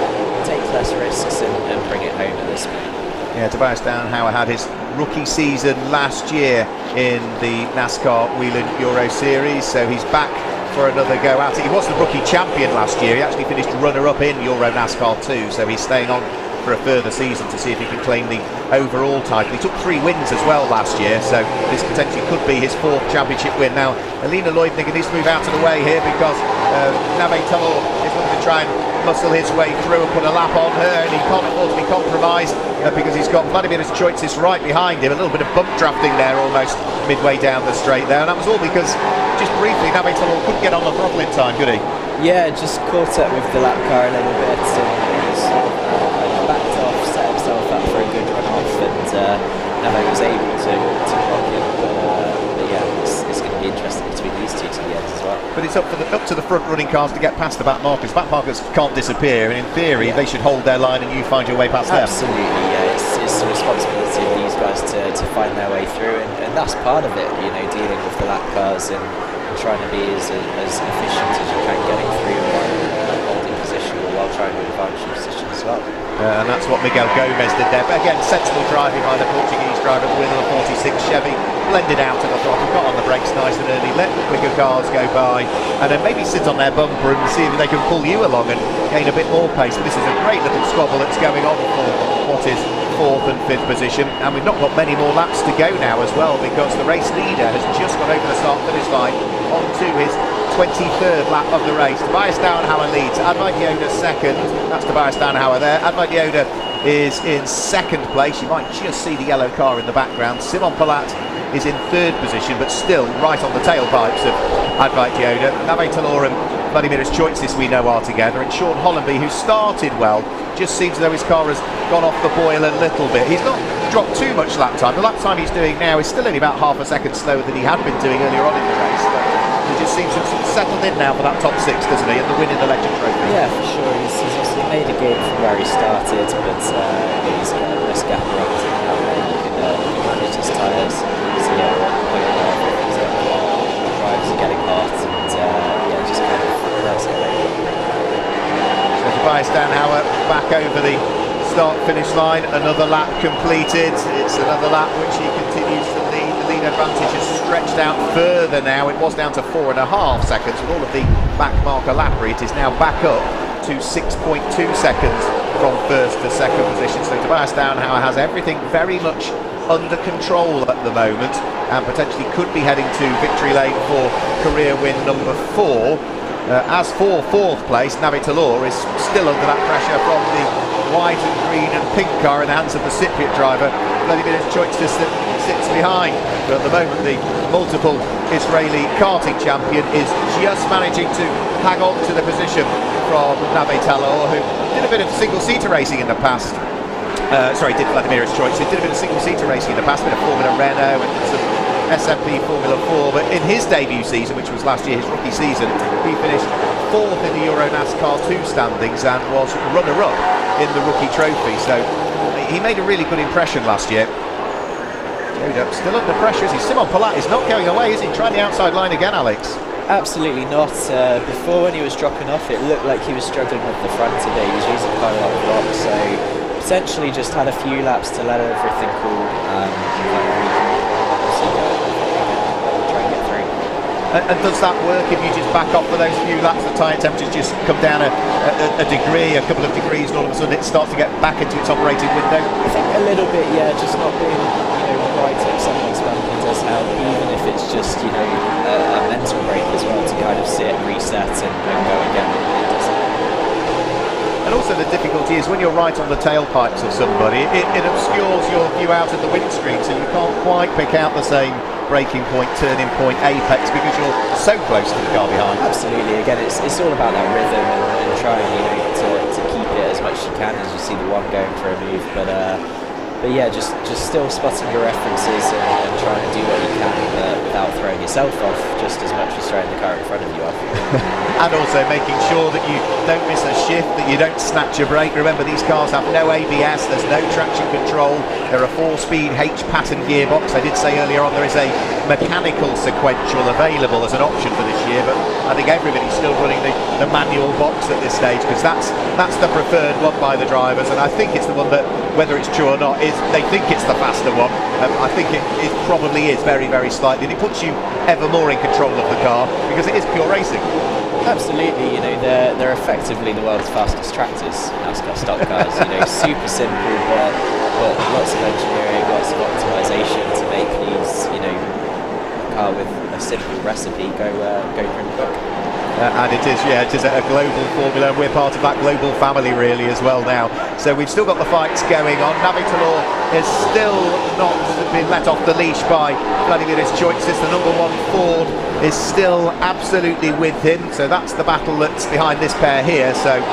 take less risks and bring it home at this speed. Yeah, Tobias Daumenhauer had his rookie season last year in the NASCAR Whelen Euro Series, so he's back for another go at it. He was the rookie champion last year. He actually finished runner-up in EuroNASCAR 2, so he's staying on for a further season to see if he can claim the overall title. He took 3 wins as well last year, so this potentially could be his 4th championship win. Now, Alina Leubniger needs to move out of the way here, because Nave Talor is looking to try and muscle his way through and put a lap on her, and he can't afford to be compromised because he's got Vladimir Izjoitsis right behind him. A little bit of bump drafting there almost midway down the straight there, and that was all because just briefly Nave Talor couldn't get on the throttle in time, could he? Yeah, just caught up with the lap car a little bit, and sort of backed off, set himself up for a good run off, and Nave was able to block him. But yeah, it's going to be interesting between these two to the end as well. But it's up to the front running cars to get past the back markers. Back markers can't disappear, and in theory they should hold their line and you find your way past them. Absolutely, yeah. It's the responsibility of these guys to find their way through, and that's part of it, dealing with the lap cars and trying to be as efficient as you can, getting through while holding position or while trying to advance your position as well. And that's what Miguel Gomez did there. But again, sensible driving by the Portuguese driver at the wheel of the 46 Chevy. Blended out of the throttle, got on the brakes nice and early, let the quicker cars go by, and then maybe sit on their bumper and see if they can pull you along and gain a bit more pace. But this is a great little squabble that's going on for what is 4th and 5th position, and we've not got many more laps to go now as well, because the race leader has just got over the start-finish line onto his 23rd lap of the race. Tobias Daumenhauer leads, Advaitioda second, that's Tobias Daumenhauer there. Advaitioda is in 2nd place, you might just see the yellow car in the background. Simon Palat is in 3rd position, but still right on the tailpipes of Advaitioda. Nave Talor and Vladimir Izjoitsis we know are together, and Sean Hollenby, who started well, just seems as though his car has gone off the boil a little bit. He's not dropped too much lap time. The lap time he's doing now is still only about half a second slower than he had been doing earlier on in the race, but he just seems to have settled in now for that top 6, doesn't he, and the win in the Legend Trophy. Yeah, for sure. He's obviously made a game from where he started, but he's got a nice gap around him now, and he can manage his tyres. So yeah, the drives are getting hot, and just kind of nice to make. So Tobias Daumenhauer back over the start-finish line, another lap completed. It's another lap which he continues to lead. The lead advantage has stretched out further now. It was down to 4.5 seconds with all of the back marker lappery. It is now back up to 6.2 seconds from 1st to 2nd position. So Tobias Daumenhauer has everything very much under control at the moment, and potentially could be heading to victory lane for career win number 4. As for fourth place, Navitalos is still under that pressure from the white and green and pink car in the hands of the Cypriot driver. Vladimir Choitzis sits behind, but at the moment the multiple Israeli karting champion is just managing to hang on to the position from Navitalos, who did a bit of single-seater racing in the past. Did Vladimir Choitzis, did a bit of single-seater racing in the past, a bit of Formula Renault and did some SMP Formula 4, but in his debut season, which was last year, his rookie season, he finished fourth in the EuroNASCAR 2 standings and was runner-up in the rookie trophy, so he made a really good impression last year. Yoda still under pressure, is he? Simon Palat is not going away, is he? Trying the outside line again, Alex. Absolutely not. Before, when he was dropping off, it looked like he was struggling with the front today. He was using quite a lot of rocks, so potentially just had a few laps to let everything cool. And does that work if you just back off for those few laps? The tyre temperatures just come down a degree, a couple of degrees, and all of a sudden it starts to get back into its operating window? I think a little bit, yeah, just not being, right up something's bumping does help, even if it's just, a mental break as well to kind of sit, reset and go again. And also the difficulty is when you're right on the tailpipes of somebody, it obscures your view out of the windscreen, so you can't quite pick out the same braking point, turning point, apex, because you're so close to the car behind. Absolutely. Again, it's all about that rhythm and trying, to keep it as much as you can as you see the one going for a move. But yeah, just still spotting your references and trying to do what you can without throwing yourself off just as much as throwing the car in front of you off. And also making sure that you don't miss a shift, that you don't snatch a brake. Remember, these cars have no ABS, there's no traction control, they're a 4-speed H-pattern gearbox. I did say earlier on there is a mechanical sequential available as an option for this year, but I think everybody's still running the manual box at this stage, because that's the preferred one by the drivers, and I think it's the one that, whether it's true or not, they think it's the faster one. I think it probably is very, very slightly, and it puts you ever more in control of the car because it is pure racing. Absolutely, they're effectively the world's fastest tractors, NASCAR stock cars. Super simple, but lots of engineering, lots of optimization to make these, a car with a simple recipe go pretty quick. And it is a global formula, and we're part of that global family really as well now. So we've still got the fights going on. Navitalos is still not been let off the leash by Vladimir Choitzis. The number 1 Ford is still absolutely with him. So that's the battle that's behind this pair here. So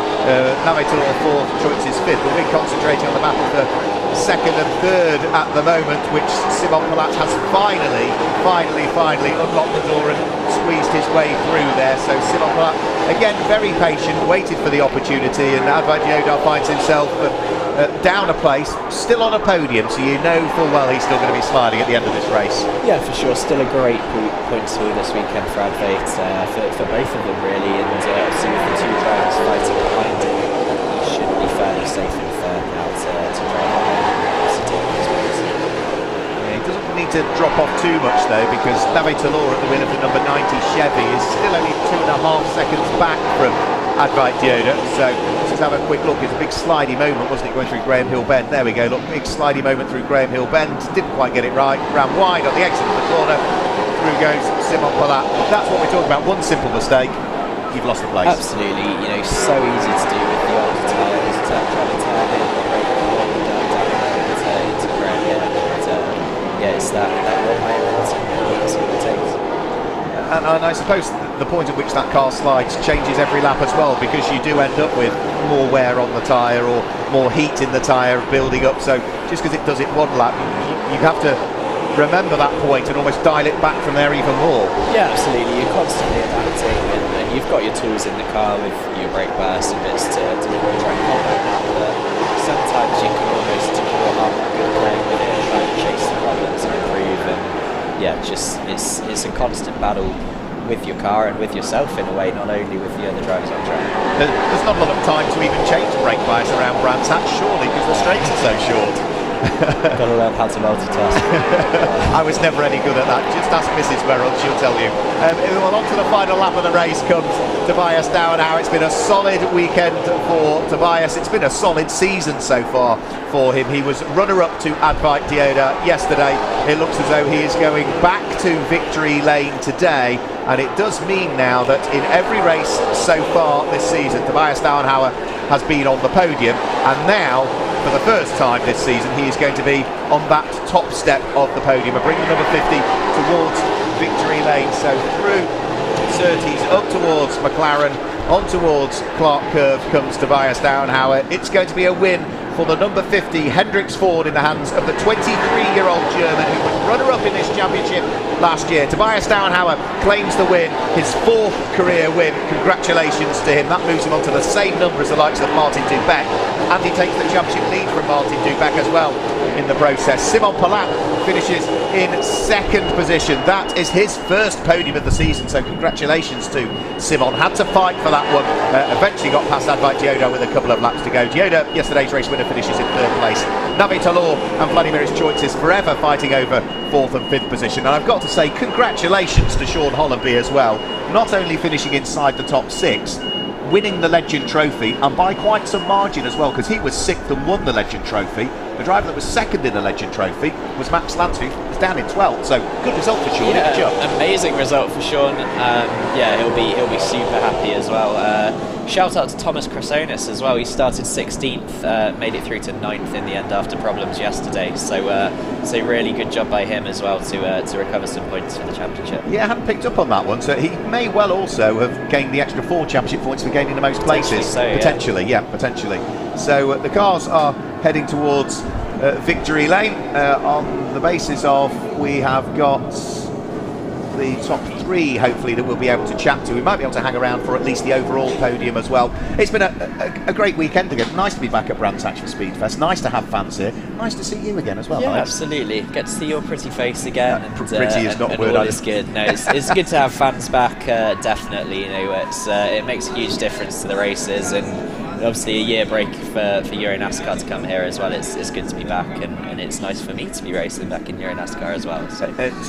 Navitalos 4th, Choitzis 5th. But we're concentrating on the battle for 2nd and 3rd at the moment, which Simon Palat has finally unlocked the door and squeezed his way through there. So Simon Palat, again, very patient, waited for the opportunity, and Advait Yoda finds himself down a place, still on a podium, so you know full well he's still going to be smiling at the end of this race. Yeah, for sure. Still a great point to this weekend for Advait, for both of them really, and obviously with the two drivers fighting behind him, he should be fairly safe in third now to drive on. He doesn't need to drop off too much though, because Navitalos at the wheel of the number 90 Chevy is still only 2.5 seconds back from Advait Yoda. So let's just have a quick look. It's a big slidey moment, wasn't it, going through Graham Hill Bend? There we go, look, big slidey moment through Graham Hill Bend. Didn't quite get it right, ran wide on the exit of the corner. Through goes Simon Palat. That's what we're talking about, one simple mistake, you've lost the place. Absolutely, so easy to do with the older tyres, trying to turn in the brake into Graham Hill. It's that one moment, that's what it takes. And I suppose the point at which that car slides changes every lap as well, because you do end up with more wear on the tyre or more heat in the tyre building up. So just because it does it one lap, you have to remember that point and almost dial it back from there even more. Yeah, absolutely. You're constantly adapting, and you've got your tools in the car with your brake bursts and bits to try and combat that. But sometimes you can almost warm up playing with it and try and chase the problems and improve. And it's a constant battle with your car and with yourself in a way, not only with the other drivers on track. There's not a lot of time to even change brake bias around Brands Hatch, surely, because the straights are so short. Got to learn how to multitask. I was never any good at that. Just ask Mrs. Merrill, she'll tell you. Well, on to the final lap of the race comes Tobias Dauenhauer. It's been a solid weekend for Tobias. It's been a solid season so far for him. He was runner-up to Advait Dioda yesterday. It looks as though he is going back to victory lane today, and it does mean now that in every race so far this season, Tobias Dauenhauer has been on the podium, and now for the first time this season he is going to be on that top step of the podium and bring the number 50 towards victory lane. So through Surtees, up towards McLaren, on towards Clark Curve comes Tobias Dauenhauer. It's going to be a win for the number 50 Hendrix Ford in the hands of the 23-year-old German who was runner-up in this championship last year. Tobias Dauenhauer claims the win, his 4th career win. Congratulations to him. That moves him on to the same number as the likes of Martin Dubeck, and he takes the championship lead from Martin Dubeck as well in the process. Simon Palat finishes in 2nd position. That is his first podium of the season, so congratulations to Simon. Had to fight for that one. Eventually got past Advait Dioda with a couple of laps to go. Dioda, yesterday's race winner, finishes in 3rd place. Navi Talor and Vladimir Choitzis forever fighting over 4th and 5th position. And I've got to say congratulations to Sean Hollenby as well, not only finishing inside the top 6, winning the Legend Trophy, and by quite some margin as well, because he was 6th and won the Legend Trophy. The driver that was 2nd in the Legend Trophy was Max Lantz, who was down in 12th. So good result for Sean. Yeah, amazing result for Sean. Yeah, he'll be super happy as well. Shout out to Thomas Krasonis as well. He started 16th, made it through to 9th in the end after problems yesterday. So really good job by him as well to recover some points for the championship. Yeah, I hadn't picked up on that one. So he may well also have gained the extra 4 championship points for gaining the most places. Potentially. So the cars are heading towards victory lane on the basis of we have got the top 3 hopefully that we'll be able to chat to. We might be able to hang around for at least the overall podium as well. It's been a great weekend again. Nice to be back at Brands Hatch for Speedfest. Nice to have fans here. Nice to see you again as well. Yeah, Alex. Absolutely. Get to see your pretty face again. Pretty is not a word. It's good. No, it's good to have fans back. Definitely. You know, it makes a huge difference to the races, and obviously a year break for EuroNASCAR to come here as well. It's good to be back, and it's nice for me to be racing back in EuroNASCAR as well.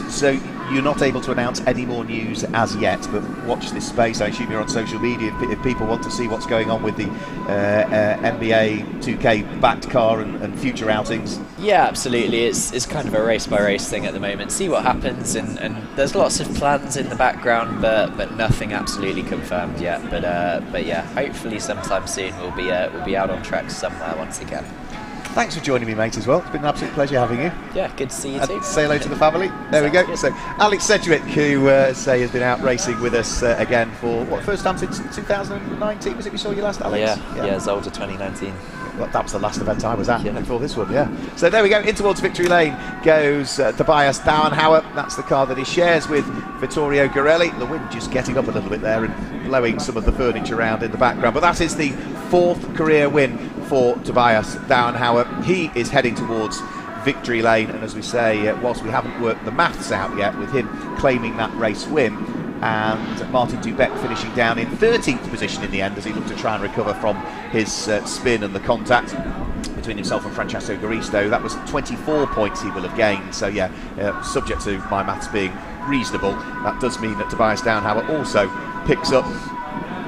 So you're not able to announce any more news as yet, but watch this space. I assume you're on social media if people want to see what's going on with the NBA 2K backed car and future outings. Yeah, absolutely. It's kind of a race by race thing at the moment. See what happens, and there's lots of plans in the background, but nothing absolutely confirmed yet. But yeah, hopefully sometime soon we'll be out on track somewhere once again. Thanks for joining me, mate, as well. It's been an absolute pleasure having you. Yeah, good to see you too. Say hello to the family. There we go. Good. So Alex Sedgwick, who has been out racing with us again for first time since 2019. Was it we saw you last, Alex? Yeah, Zolder 2019. Well, that was the last event I was at before this one, yeah. So there we go, in towards victory lane goes Tobias Dauenhauer. That's the car that he shares with Vittorio Garelli. The wind just getting up a little bit there and blowing some of the furniture around in the background. But that is the 4th career win for Tobias Dauenhauer. He is heading towards victory lane, and as we say, whilst we haven't worked the maths out yet with him claiming that race win, and Martin Dubeck finishing down in 13th position in the end as he looked to try and recover from his spin and the contact between himself and Francesco Garisto. That was 24 points he will have gained, so yeah, subject to my maths being reasonable, that does mean that Tobias Dauenhauer also picks up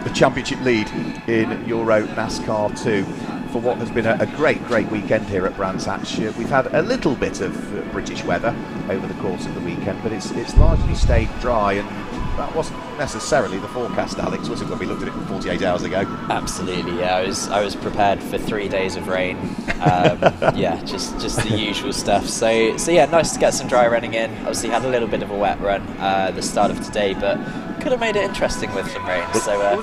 the championship lead in EuroNASCAR 2 for what has been a great weekend here at Brands Hatch. We've had a little bit of British weather over the course of the weekend, but it's largely stayed dry, and that wasn't necessarily the forecast, Alex, was it, when we looked at it 48 hours ago? Absolutely, yeah. I was prepared for 3 days of rain. Yeah, just the usual stuff. So yeah, nice to get some dry running in. Obviously had a little bit of a wet run the start of today, but could have made it interesting with some rain. So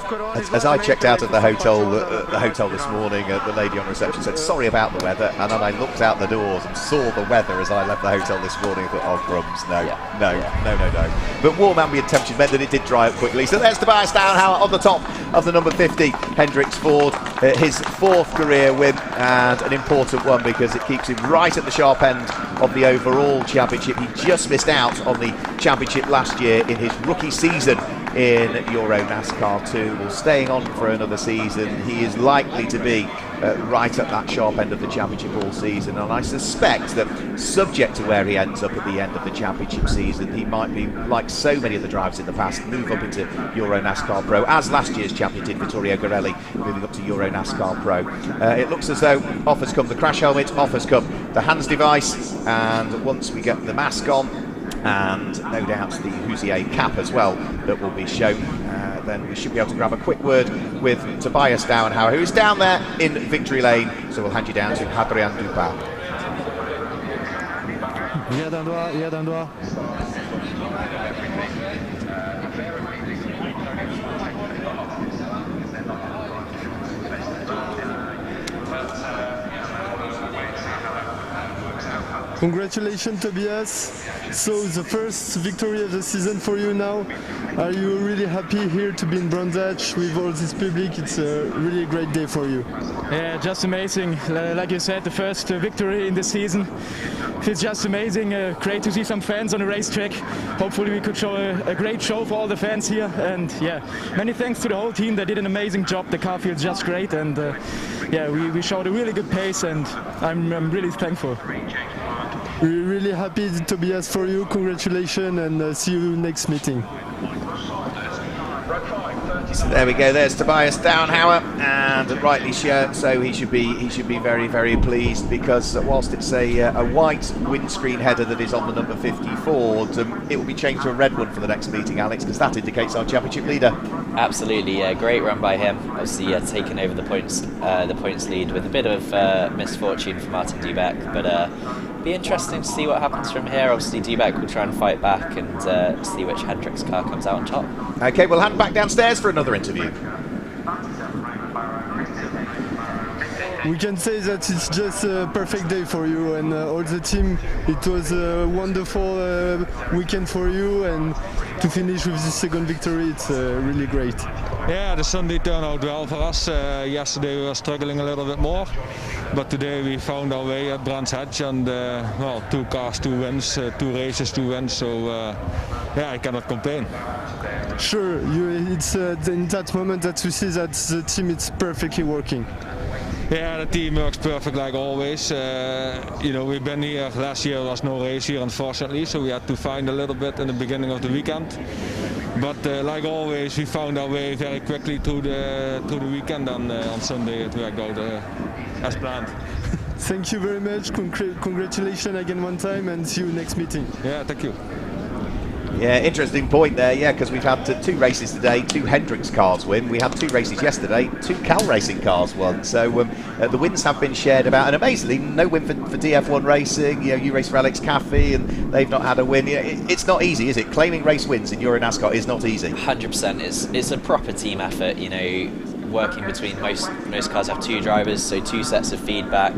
as I checked out of the hotel this morning, the lady on reception said sorry about the weather, and then I looked out the doors and saw the weather as I left the hotel this morning and thought, oh crumbs, no. But warm ambient temperatures meant that it did dry up quickly. So there's Tobias Dauenhauer on the top of the number 50 Hendrix Ford, his 4th career win, and an important one because it keeps him right at the sharp end of the overall championship. He just missed out on the championship last year in his rookie season in EuroNASCAR 2. Well, staying on for another season, he is likely to be right at that sharp end of the championship all season, and I suspect that, subject to where he ends up at the end of the championship season, he might be, like so many of the drivers in the past, move up into EuroNASCAR Pro, as last year's champion did, Vittorio Garelli, moving up to EuroNASCAR Pro. It looks as though off has come the crash helmet, off has come the hands device, and once we get the mask on, and no doubt the Hoosier cap as well that will be shown, then we should be able to grab a quick word with Tobias Dauenhauer, who is down there in victory lane. So we'll hand you down to Hadrian Dupin. Congratulations, Tobias. So the first victory of the season for you now. Are you really happy here to be in Brands Hatch with all this public? It's a really great day for you. Yeah, just amazing. Like you said, the first victory in the season. It's just amazing. Great to see some fans on the racetrack. Hopefully we could show a great show for all the fans here. And yeah, many thanks to the whole team. They did an amazing job. The car feels just great. And yeah, we showed a really good pace, and I'm really thankful. We're really happy, Tobias, for you. Congratulations, and see you next meeting. So there we go. There's Tobias Dauenhauer, and rightly so. He should be very, very pleased, because whilst it's a white windscreen header that is on the number 50 Ford, it will be changed to a red one for the next meeting, Alex, because that indicates our championship leader. Absolutely, yeah, great run by him. Obviously, taking over the points lead with a bit of misfortune for Martin Dubek, but be interesting to see what happens from here. Obviously, Dubek will try and fight back and see which Hendricks car comes out on top. Okay, we'll hand back downstairs for another interview. We can say that it's just a perfect day for you and all the team. It was a wonderful weekend for you, and to finish with the second victory, it's really great. Yeah, the Sunday turned out well for us. Yesterday we were struggling a little bit more, but today we found our way at Brands Hatch, and well, 2 cars, 2 wins, 2 races, 2 wins, so yeah, I cannot complain. Sure, it's in that moment that you see that the team is perfectly working. Yeah, the team works perfect like always. You know, we've been here, last year there was no race here unfortunately, so we had to find a little bit in the beginning of the weekend. But like always, we found our way very quickly through the weekend, and on Sunday it worked out as planned. Thank you very much, congratulations again one time, and see you next meeting. Yeah, thank you. Yeah, interesting point there, yeah, because we've had 2 races today, 2 Hendricks cars win. We had 2 races yesterday, 2 Cal Racing cars won. So the wins have been shared about, and amazingly, no win for DF1 Racing. You know, you race for Alex Caffey, and they've not had a win. You know, it's not easy, is it? Claiming race wins in EuroNASCAR is not easy. 100%. It's a proper team effort, you know, working between most cars have 2 drivers, so 2 sets of feedback.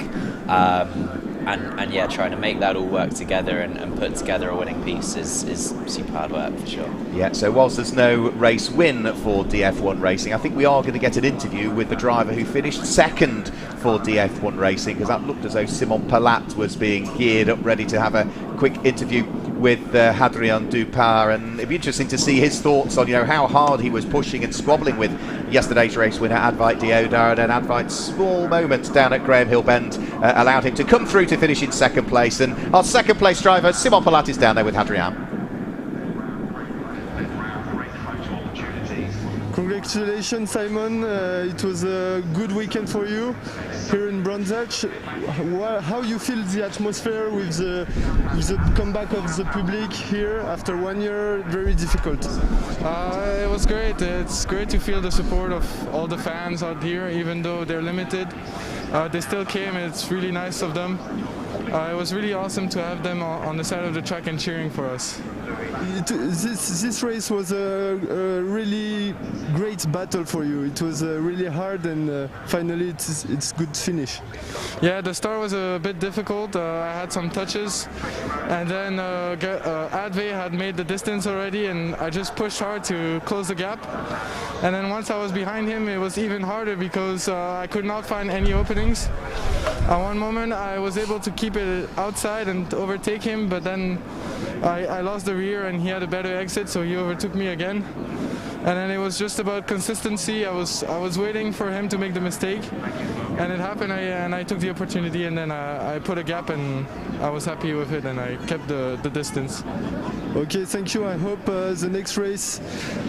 And yeah, trying to make that all work together and put together a winning piece is super hard work for sure. Yeah, so whilst there's no race win for DF1 Racing, I think we are going to get an interview with the driver who finished 2nd for DF1 Racing, because that looked as though Simon Palat was being geared up ready to have a quick interview with Hadrian Dupin, and it'd be interesting to see his thoughts on, you know, how hard he was pushing and squabbling with yesterday's race winner Advait Deodar, and then Advait's small moment down at Graham Hill Bend allowed him to come through to finish in 2nd place, and our 2nd place driver Simon Palat is down there with Hadrian. Congratulations, Simon. It was a good weekend for you here in Brands Hatch. How you feel the atmosphere with the comeback of the public here after 1 year? Very difficult. It was great. It's great to feel the support of all the fans out here, even though they're limited. They still came, and it's really nice of them. It was really awesome to have them on the side of the track and cheering for us. This race was a really great battle for you. It was really hard, and finally it's good finish. Yeah, the start was a bit difficult. I had some touches, and then Advait had made the distance already, and I just pushed hard to close the gap. And then once I was behind him, it was even harder because I could not find any openings. At one moment I was able to keep it outside and overtake him, but then I lost the rear and he had a better exit, so he overtook me again. And then it was just about consistency. I was waiting for him to make the mistake, and it happened, and I took the opportunity, and then I put a gap, and I was happy with it, and I kept the distance. Okay, thank you. I hope the next race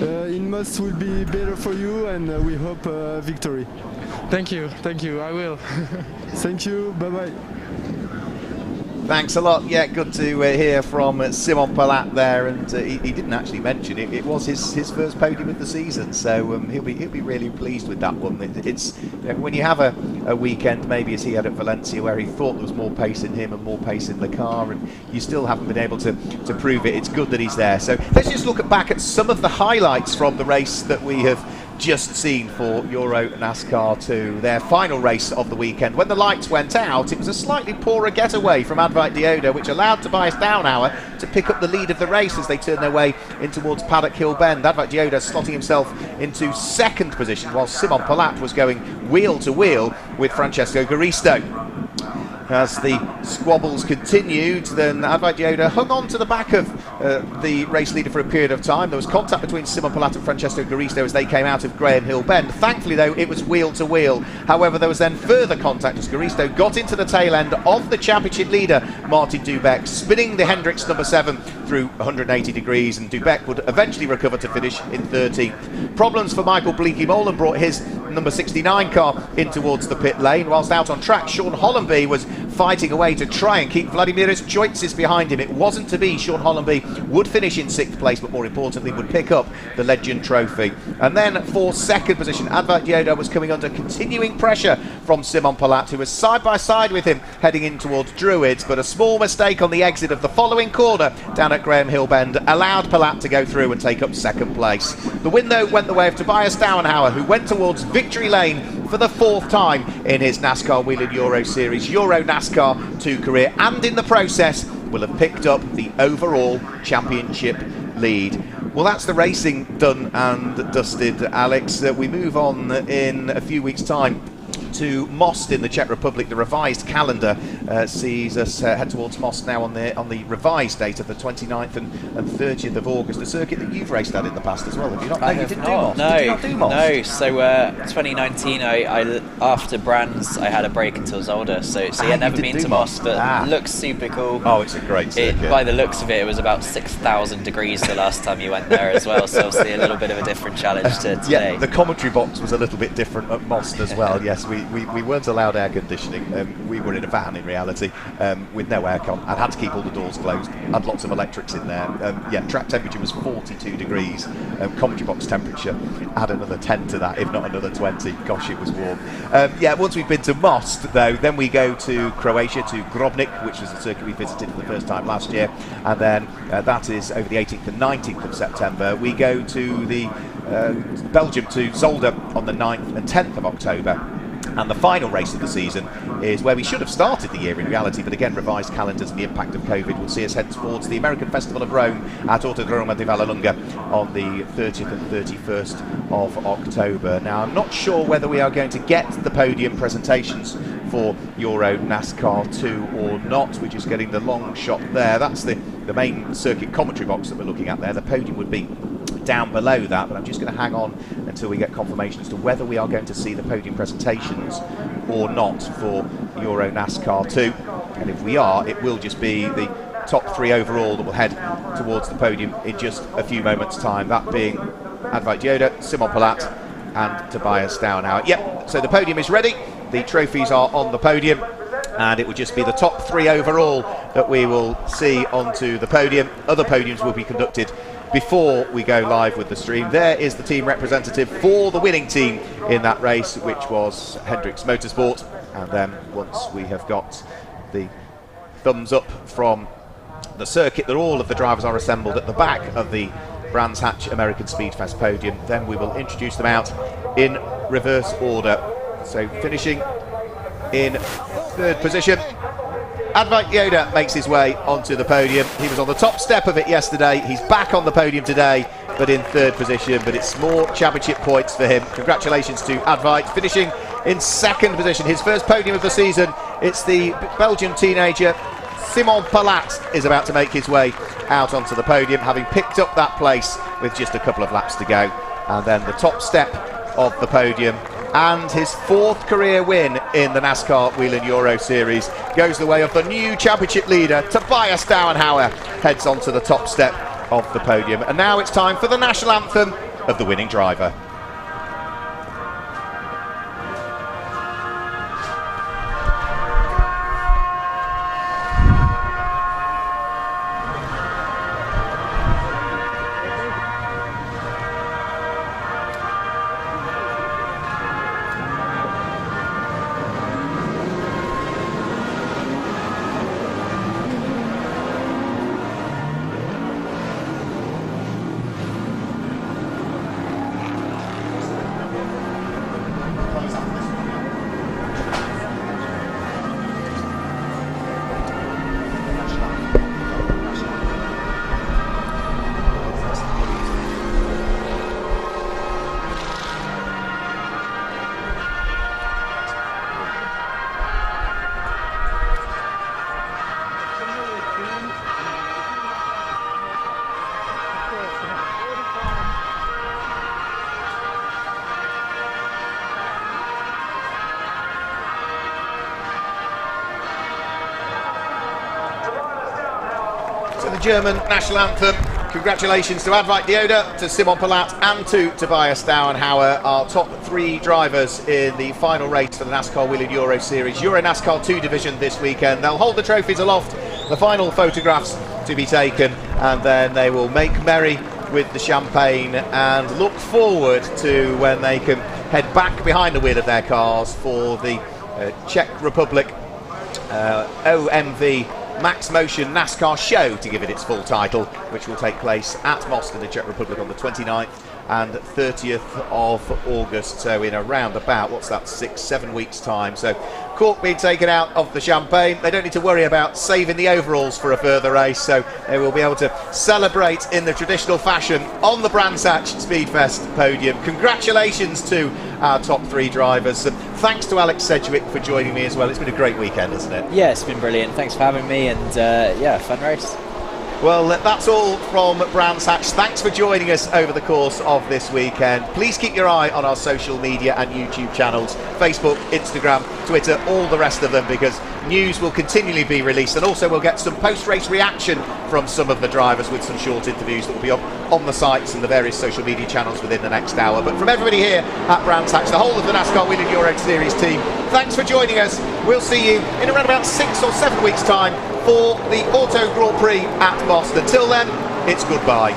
in Most will be better for you, and we hope victory. Thank you, I will. Thank you, bye-bye. Thanks a lot. Yeah, good to hear from Simon Palat there, and he didn't actually mention it. It was his first podium of the season, so he'll be really pleased with that one. It's when you have a weekend, maybe as he had at Valencia, where he thought there was more pace in him and more pace in the car, and you still haven't been able to prove it. It's good that he's there. So let's just look back at some of the highlights from the race that we have just seen for EuroNASCAR 2, their final race of the weekend. When the lights went out, it was a slightly poorer getaway from Advait Dioda, which allowed Tobias Downhour to pick up the lead of the race as they turned their way in towards Paddock Hill Bend. Advait Dioda slotting himself into second position, while Simon Palat was going wheel to wheel with Francesco Garisto. As the squabbles continued, then Advait Dioda hung on to the back of the race leader for a period of time. There was contact between Simon Palat and Francesco Garisto as they came out of Graham Hill Bend. Thankfully, though, it was wheel to wheel. However, there was then further contact as Garisto got into the tail end of the championship leader, Martin Dubeck, spinning the Hendricks number 7 through 180 degrees, and Dubeck would eventually recover to finish in 13th. Problems for Michael Bleaky-Molan brought his number 69 car in towards the pit lane, whilst out on track Sean Hollenby was fighting away to try and keep Vladimiris Joitsis behind him. It wasn't to be. Sean Hollenby would finish in 6th place, but more importantly would pick up the Legend Trophy. And then for second position, Advait Dioda was coming under continuing pressure from Simon Palat, who was side by side with him heading in towards Druids, but a small mistake on the exit of the following corner down at Graham Hill Bend allowed Palat to go through and take up second place. The win, though, went the way of Tobias Downhour, who went towards victory lane for the 4th time in his NASCAR Whelen Euro Series EuroNASCAR 2 career, and in the process will have picked up the overall championship lead. Well, that's the racing done and dusted, Alex. We move on in a few weeks' time to Most in the Czech Republic. The revised calendar sees us head towards Most now on the revised date of the 29th and 30th of August, a circuit that you've raced at in the past as well, have you not? I you have didn't not. do Most. Did you not do Most? No. So 2019, I after Brands, I had a break until Zolder. So yeah, never been to Most, but looks super cool. Oh, it's a great circuit. By the looks of it, it was about 6,000 degrees the last time you went there as well. So obviously a little bit of a different challenge to today. Yeah, the commentary box was a little bit different at Most as well. Yes, we weren't allowed air conditioning. We were in a van in reality with no aircon and had to keep all the doors closed. Had lots of electrics in there. Yeah, track temperature was 42 degrees. Commentary box temperature, add another 10 to that, if not another 20. Gosh, it was warm. Yeah, once we've been to Most, though, then we go to Croatia, to Grobnik, which was the circuit we visited for the first time last year, and then that is over the 18th and 19th of September. We go to the Belgium, to Zolder on the 9th and 10th of October. And the final race of the season is where we should have started the year in reality, but again, revised calendars and the impact of COVID will see us head towards the American Festival of Rome at Autodromo di Vallelunga on the 30th and 31st of October. Now, I'm not sure whether we are going to get the podium presentations for EuroNASCAR 2 or not. We're just getting the long shot there. That's the main circuit commentary box that we're looking at there. The podium would be down below that, but I'm just going to hang on until we get confirmation as to whether we are going to see the podium presentations or not for EuroNASCAR 2. And if we are, it will just be the top 3 overall that will head towards the podium in just a few moments' time, that being Advait Dioda, Simon Palat and Tobias Downhour. Yep, so the podium is ready, the trophies are on the podium, and it will just be the top 3 overall that we will see onto the podium. Other podiums will be conducted before we go live with the stream. There is the team representative for the winning team in that race, which was Hendricks Motorsport. And then once we have got the thumbs up from the circuit that all of the drivers are assembled at the back of the Brands Hatch American Speedfest podium, then we will introduce them out in reverse order. So finishing in 3rd position, Advait Dioda makes his way onto the podium. He was on the top step of it yesterday. He's back on the podium today, but in 3rd position. But it's more championship points for him. Congratulations to Advait, finishing in 2nd position. His first podium of the season. It's the Belgian teenager Simon Palat is about to make his way out onto the podium, having picked up that place with just a couple of laps to go. And then the top step of the podium and his 4th career win in the NASCAR Whelen Euro Series goes the way of the new championship leader. Tobias Dauenhauer heads onto the top step of the podium. And now it's time for the national anthem of the winning driver. So the German national anthem. Congratulations to Advait Dioda, to Simon Palat and to Tobias Dauenhauer, our top 3 drivers in the final race for the NASCAR Whelen Euro Series, EuroNASCAR 2 division this weekend. They'll hold the trophies aloft, the final photographs to be taken, and then they will make merry with the champagne and look forward to when they can head back behind the wheel of their cars for the Czech Republic OMV Max Motion NASCAR Show, to give it its full title, which will take place at Most in the Czech Republic on the 29th and 30th of August, so in around about, what's that, 6-7 weeks time. So cork being taken out of the champagne. They don't need to worry about saving the overalls for a further race, so they will be able to celebrate in the traditional fashion on the Brands Hatch Speedfest podium. Congratulations to our top 3 drivers. Thanks to Alex Sedgwick for joining me as well. It's been a great weekend, hasn't it? Yeah, it's been brilliant. Thanks for having me, and yeah, fun race. Well, that's all from Brands Hatch. Thanks for joining us over the course of this weekend. Please keep your eye on our social media and YouTube channels, Facebook, Instagram, Twitter, all the rest of them, because news will continually be released, and also we'll get some post-race reaction from some of the drivers with some short interviews that will be on the sites and the various social media channels within the next hour. But from everybody here at Brands Hatch, the whole of the NASCAR Whelen Euro Series team, thanks for joining us. We'll see you in around about 6 or 7 weeks' time for the Auto Grand Prix at Most. Until then, it's goodbye.